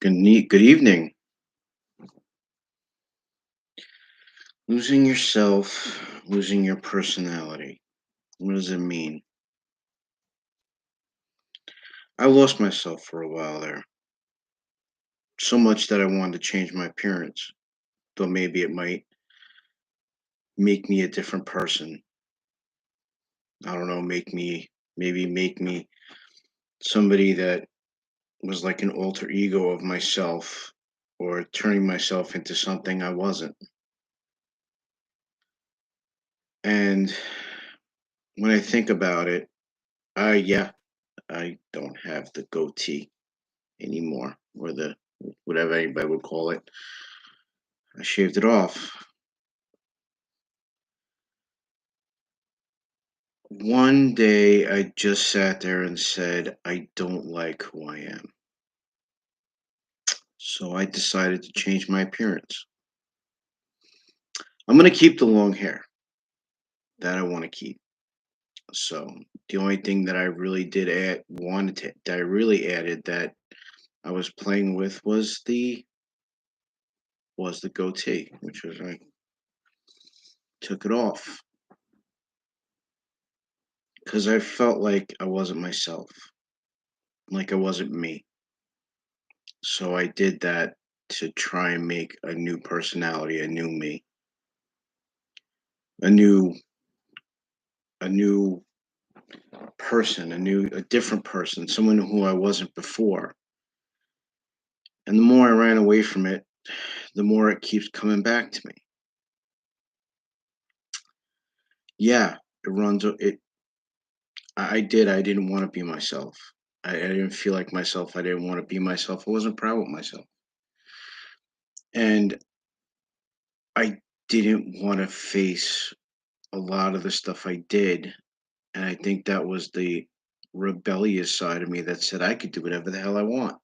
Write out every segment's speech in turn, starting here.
Good evening. Losing yourself, losing your personality. What does it mean? I lost myself for a while there. So much that I wanted to change my appearance. Though maybe it might make me a different person. I don't know, make me somebody that was like an alter ego of myself or turning myself into something I wasn't. And when I think about it, yeah, I don't have the goatee anymore, or the whatever anybody would call it. I shaved it off. One day I just sat there and said, I don't like who I am. So I decided to change my appearance. I'm going to keep the long hair that I want to keep. So the only thing that I really did that I really added that I was playing with was the goatee, which was I took it off because I felt like I wasn't myself, like I wasn't me. So I did that to try and make a new personality, a new me, a new a new a different person, someone who I wasn't before. And the more I ran away from it, the more it keeps coming back to me. Yeah, it runs it I did. I didn't want to be myself. I didn't feel like myself. I didn't want to be myself. I wasn't proud of myself. And I didn't want to face a lot of the stuff I did. And I think that was the rebellious side of me that said I could do whatever the hell I want,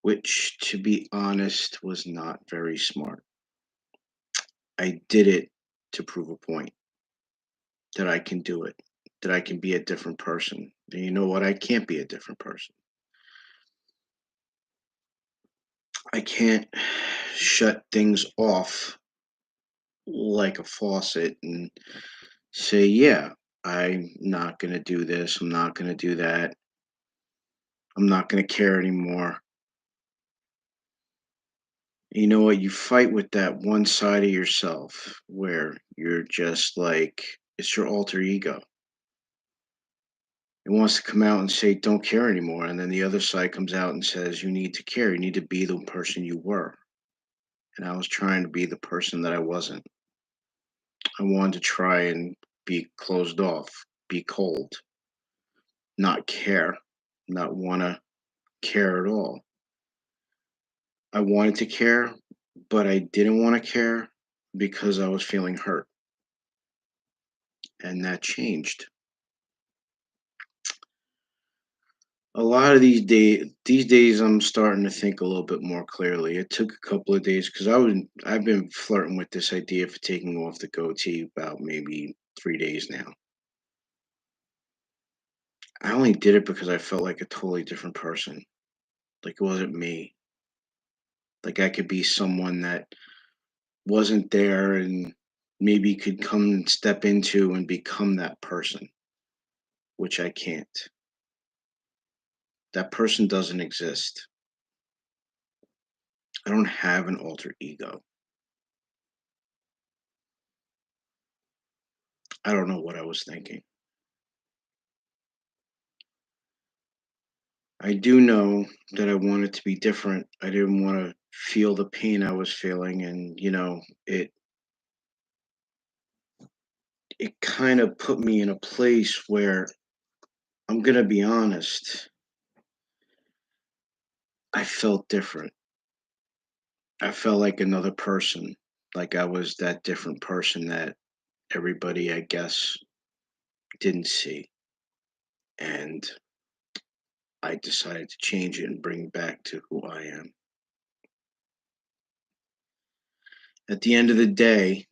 which, to be honest, was not very smart. I did it to prove a point that I can do it, that I can be a different person. And you know what? I can't be a different person. I can't shut things off like a faucet and say, yeah, I'm not going to do this. I'm not going to do that. I'm not going to care anymore. You know what? You fight with that one side of yourself where you're just like, it's your alter ego. It wants to come out and say, don't care anymore. And then the other side comes out and says, you need to care. You need to be the person you were. And I was trying to be the person that I wasn't. I wanted to try and be closed off, be cold, not care, not want to care at all. I wanted to care, but I didn't want to care because I was feeling hurt. And that changed. A lot of these days I'm starting to think a little bit more clearly. It took a couple of days because I've been flirting with this idea for taking off the goatee about maybe 3 days now. I only did it because I felt like a totally different person. Like it wasn't me. Like I could be someone that wasn't there and maybe could come and step into and become that person, which I can't. That person doesn't exist. I don't have an alter ego. I don't know what I was thinking. I do know that I wanted to be different. I didn't want to feel the pain I was feeling, and it kind of put me in a place where I'm going to be honest, I felt different. I felt like another person, like I was that different person that everybody, I guess, didn't see. And I decided to change it and bring back to who I am. At the end of the day,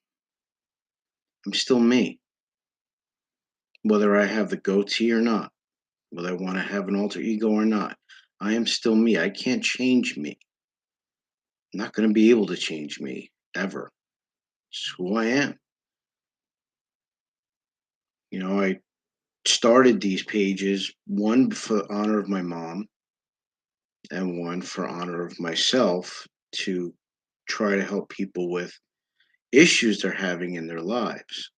I'm still me, whether I have the goatee or not, whether I want to have an alter ego or not. I am still me. I can't change me. I'm not going to be able to change me ever. It's who I am. I started these pages, one for honor of my mom and one for honor of myself, to try to help people with issues they're having in their lives.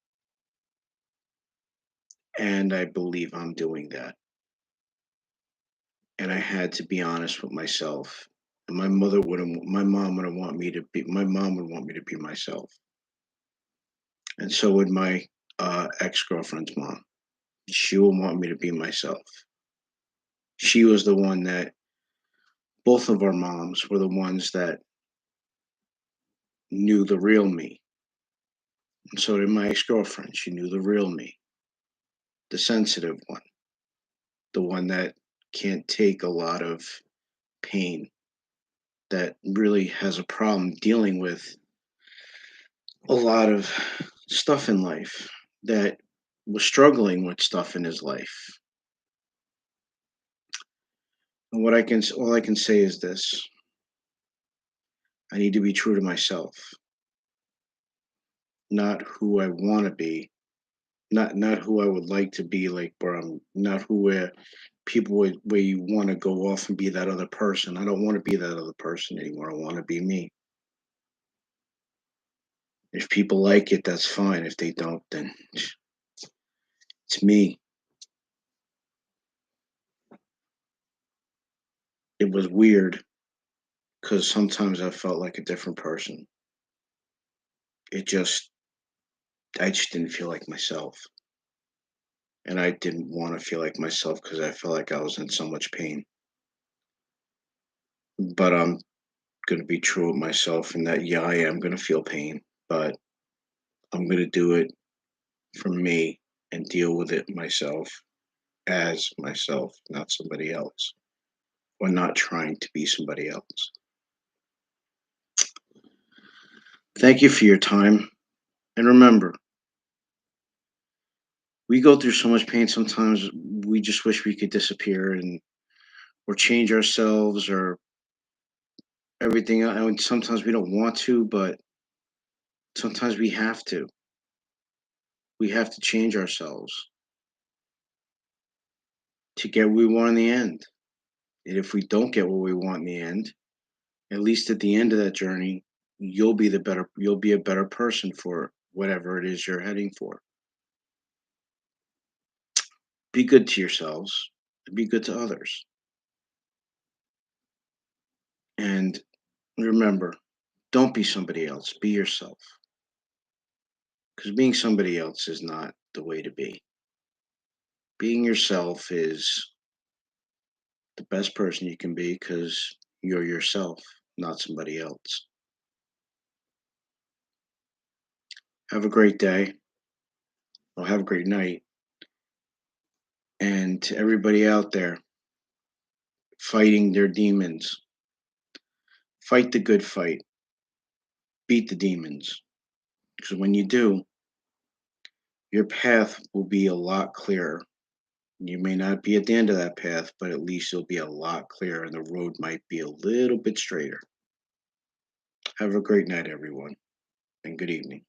And I believe I'm doing that. And I had to be honest with myself. And my mom would want me to be myself. And so would my ex-girlfriend's mom. She would want me to be myself. She was the one that both of our moms were the ones that knew the real me. And so did my ex-girlfriend. She knew the real me, the sensitive one, the one that can't take a lot of pain, that really has a problem dealing with a lot of stuff in life, that was struggling with stuff in his life. And all I can say is this: I need to be true to myself, not who I want to be, not who I would like to be, like where I'm not who where people would where you want to go off and be that other person. I don't want to be that other person anymore. I want to be me. If people like it, that's fine. If they don't, then it's me. It was weird because sometimes I felt like a different person. It just I just didn't feel like myself. And I didn't want to feel like myself because I felt like I was in so much pain. But I'm going to be true with myself in that, yeah, I am going to feel pain, but I'm going to do it for me and deal with it myself as myself, not somebody else, or not trying to be somebody else. Thank you for your time. And remember, we go through so much pain sometimes we just wish we could disappear and or change ourselves or everything. And sometimes we don't want to, but sometimes we have to. We have to change ourselves to get what we want in the end. And if we don't get what we want in the end, at least at the end of that journey, you'll be a better person for whatever it is you're heading for. Be good to yourselves, be good to others. And remember, don't be somebody else, be yourself. Because being somebody else is not the way to be. Being yourself is the best person you can be because you're yourself, not somebody else. Have a great day, or have a great night. And to everybody out there fighting their demons, fight the good fight, beat the demons. Because when you do, your path will be a lot clearer. You may not be at the end of that path, but at least it'll be a lot clearer and the road might be a little bit straighter. Have a great night, everyone, and good evening.